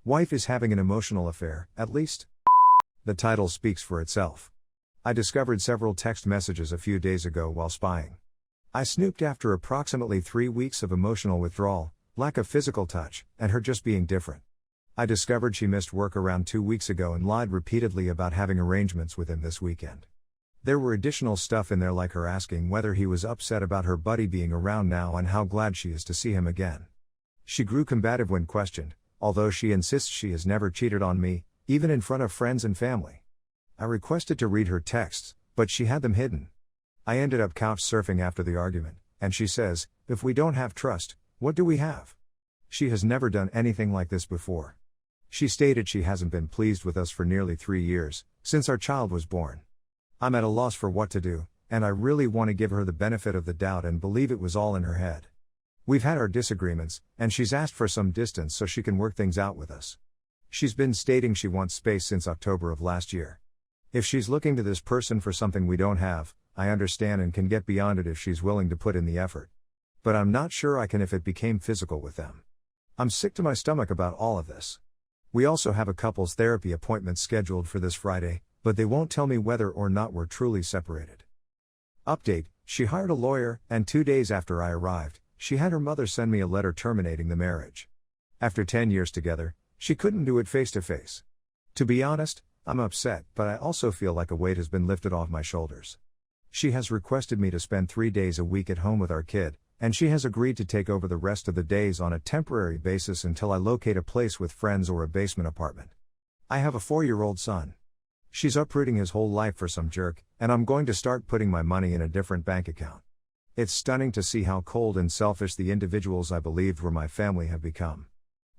Wife is having an emotional affair, at least. The title speaks for itself. I discovered several text messages a few days ago while spying. I snooped after approximately 3 weeks of emotional withdrawal, lack of physical touch, and her just being different. I discovered she missed work around 2 weeks ago and lied repeatedly about having arrangements with him this weekend. There were additional stuff in there like her asking whether he was upset about her buddy being around now and how glad she is to see him again. She grew combative when questioned, although she insists she has never cheated on me, even in front of friends and family. I requested to read her texts, but she had them hidden. I ended up couch surfing after the argument, and she says, "If we don't have trust, what do we have?" She has never done anything like this before. She stated she hasn't been pleased with us for nearly 3 years, since our child was born. I'm at a loss for what to do, and I really want to give her the benefit of the doubt and believe it was all in her head. We've had our disagreements, and she's asked for some distance so she can work things out with us. She's been stating she wants space since October of last year. If she's looking to this person for something we don't have, I understand and can get beyond it if she's willing to put in the effort. But I'm not sure I can if it became physical with them. I'm sick to my stomach about all of this. We also have a couples therapy appointment scheduled for this Friday, but they won't tell me whether or not we're truly separated. Update: she hired a lawyer, and 2 days after I arrived, she had her mother send me a letter terminating the marriage. After 10 years together, she couldn't do it face to face. To be honest, I'm upset, but I also feel like a weight has been lifted off my shoulders. She has requested me to spend 3 days a week at home with our kid, and she has agreed to take over the rest of the days on a temporary basis until I locate a place with friends or a basement apartment. I have a 4-year-old son. She's uprooting his whole life for some jerk, and I'm going to start putting my money in a different bank account. It's stunning to see how cold and selfish the individuals I believed were my family have become.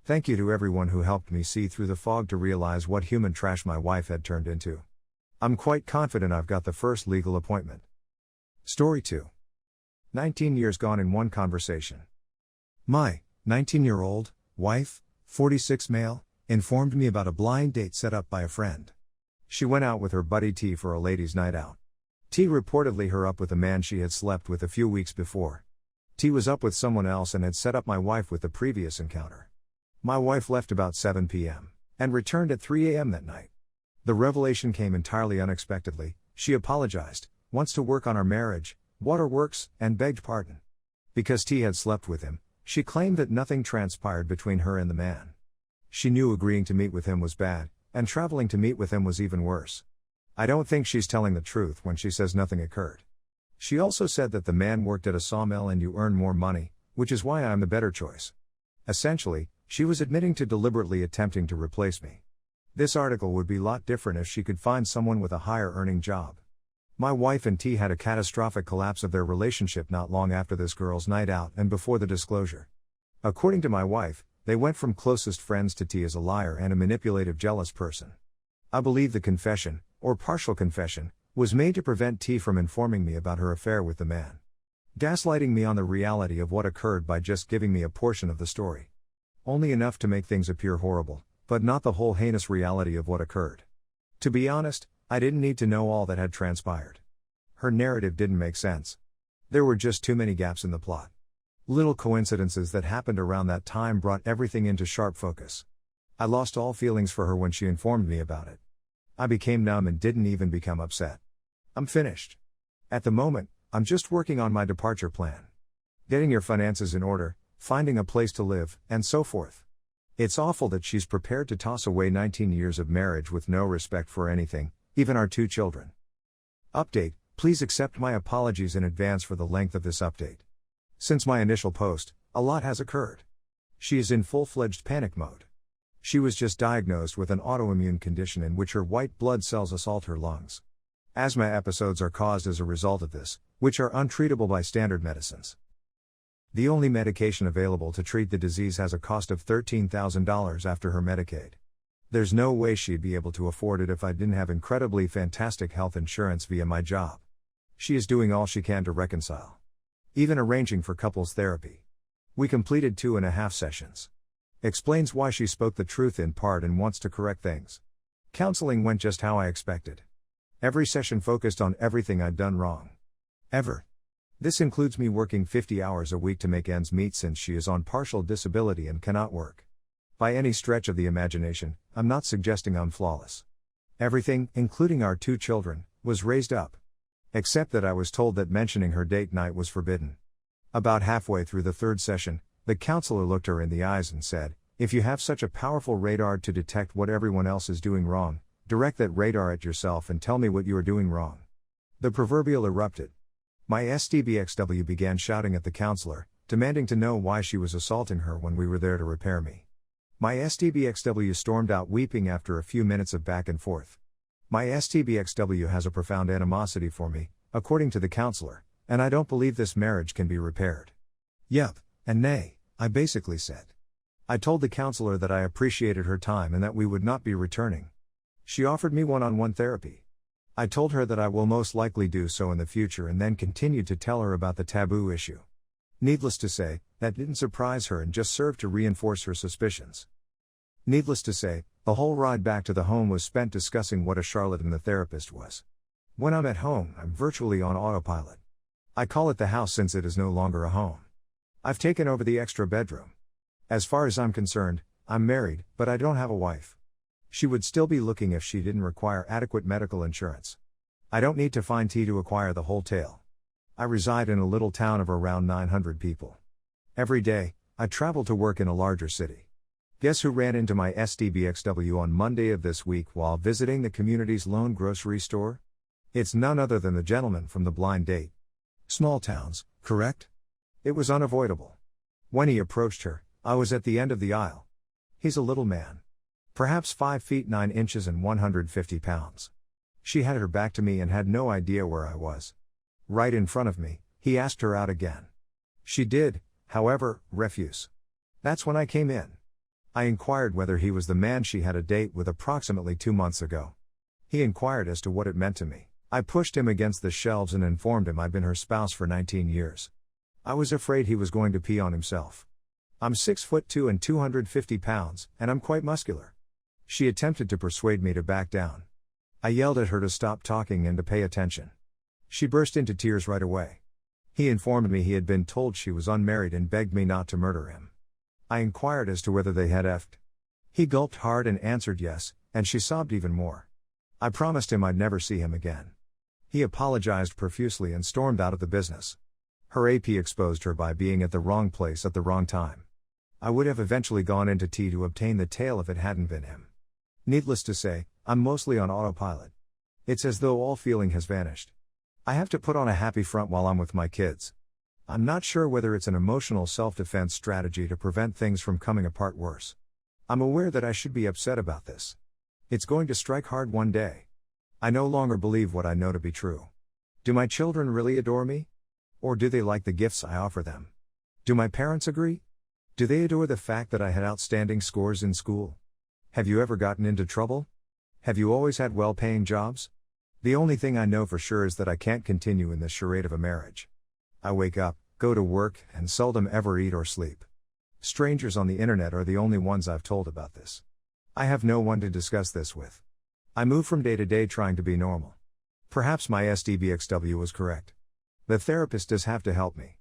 Thank you to everyone who helped me see through the fog to realize what human trash my wife had turned into. I'm quite confident I've got the first legal appointment. Story 2. 19 years gone in one conversation. My 19-year-old wife, 46 male, informed me about a blind date set up by a friend. She went out with her buddy T for a ladies' night out. T reportedly her up with a man she had slept with a few weeks before. T was up with someone else and had set up my wife with the previous encounter. My wife left about 7 p.m. and returned at 3 a.m. that night. The revelation came entirely unexpectedly. She apologized, wants to work on our marriage, waterworks, and begged pardon. Because T had slept with him, she claimed that nothing transpired between her and the man. She knew agreeing to meet with him was bad, and traveling to meet with him was even worse. I don't think she's telling the truth when she says nothing occurred. She also said that the man worked at a sawmill and you earn more money, which is why I'm the better choice. Essentially, she was admitting to deliberately attempting to replace me. This article would be a lot different if she could find someone with a higher earning job. My wife and T had a catastrophic collapse of their relationship not long after this girl's night out and before the disclosure. According to my wife, they went from closest friends to T as a liar and a manipulative, jealous person. I believe the confession, or partial confession, was made to prevent T from informing me about her affair with the man. Gaslighting me on the reality of what occurred by just giving me a portion of the story. Only enough to make things appear horrible, but not the whole heinous reality of what occurred. To be honest, I didn't need to know all that had transpired. Her narrative didn't make sense. There were just too many gaps in the plot. Little coincidences that happened around that time brought everything into sharp focus. I lost all feelings for her when she informed me about it. I became numb and didn't even become upset. I'm finished. At the moment, I'm just working on my departure plan. Getting your finances in order, finding a place to live, and so forth. It's awful that she's prepared to toss away 19 years of marriage with no respect for anything, even our 2 children. Update: please accept my apologies in advance for the length of this update. Since my initial post, a lot has occurred. She is in full-fledged panic mode. She was just diagnosed with an autoimmune condition in which her white blood cells assault her lungs. Asthma episodes are caused as a result of this, which are untreatable by standard medicines. The only medication available to treat the disease has a cost of $13,000 after her Medicaid. There's no way she'd be able to afford it if I didn't have incredibly fantastic health insurance via my job. She is doing all she can to reconcile. Even arranging for couples therapy. We completed 2.5 sessions. Explains why she spoke the truth in part and wants to correct things. Counseling went just how I expected. Every session focused on everything I'd done wrong. Ever. This includes me working 50 hours a week to make ends meet since she is on partial disability and cannot work. By any stretch of the imagination, I'm not suggesting I'm flawless. Everything, including our 2 children, was raised up. Except that I was told that mentioning her date night was forbidden. About halfway through the 3rd session, the counselor looked her in the eyes and said, "If you have such a powerful radar to detect what everyone else is doing wrong, direct that radar at yourself and tell me what you are doing wrong." The proverbial erupted. My SDBXW began shouting at the counselor, demanding to know why she was assaulting her when we were there to repair me. My SDBXW stormed out weeping after a few minutes of back and forth. My SDBXW has a profound animosity for me, according to the counselor, and I don't believe this marriage can be repaired. Yup, and nay, I basically said. I told the counselor that I appreciated her time and that we would not be returning. She offered me one-on-one therapy. I told her that I will most likely do so in the future and then continued to tell her about the taboo issue. Needless to say, that didn't surprise her and just served to reinforce her suspicions. Needless to say, the whole ride back to the home was spent discussing what a charlatan the therapist was. When I'm at home, I'm virtually on autopilot. I call it the house since it is no longer a home. I've taken over the extra bedroom. As far as I'm concerned, I'm married, but I don't have a wife. She would still be looking if she didn't require adequate medical insurance. I don't need to find tea to acquire the whole tale. I reside in a little town of around 900 people. Every day, I travel to work in a larger city. Guess who ran into my SDBXW on Monday of this week while visiting the community's lone grocery store? It's none other than the gentleman from the blind date. Small towns, correct? It was unavoidable. When he approached her, I was at the end of the aisle. He's a little man. Perhaps 5 feet 9 inches and 150 pounds. She had her back to me and had no idea where I was. Right in front of me, he asked her out again. She did, however, refuse. That's when I came in. I inquired whether he was the man she had a date with approximately 2 months ago. He inquired as to what it meant to me. I pushed him against the shelves and informed him I'd been her spouse for 19 years. I was afraid he was going to pee on himself. I'm 6'2" and 250 pounds, and I'm quite muscular. She attempted to persuade me to back down. I yelled at her to stop talking and to pay attention. She burst into tears right away. He informed me he had been told she was unmarried and begged me not to murder him. I inquired as to whether they had effed. He gulped hard and answered yes, and she sobbed even more. I promised him I'd never see him again. He apologized profusely and stormed out of the business. Her AP exposed her by being at the wrong place at the wrong time. I would have eventually gone into tea to obtain the tale if it hadn't been him. Needless to say, I'm mostly on autopilot. It's as though all feeling has vanished. I have to put on a happy front while I'm with my kids. I'm not sure whether it's an emotional self-defense strategy to prevent things from coming apart worse. I'm aware that I should be upset about this. It's going to strike hard one day. I no longer believe what I know to be true. Do my children really adore me? Or do they like the gifts I offer them? Do my parents agree? Do they adore the fact that I had outstanding scores in school? Have you ever gotten into trouble? Have you always had well-paying jobs? The only thing I know for sure is that I can't continue in this charade of a marriage. I wake up, go to work, and seldom ever eat or sleep. Strangers on the internet are the only ones I've told about this. I have no one to discuss this with. I move from day to day trying to be normal. Perhaps my SDBXW was correct. The therapist does have to help me.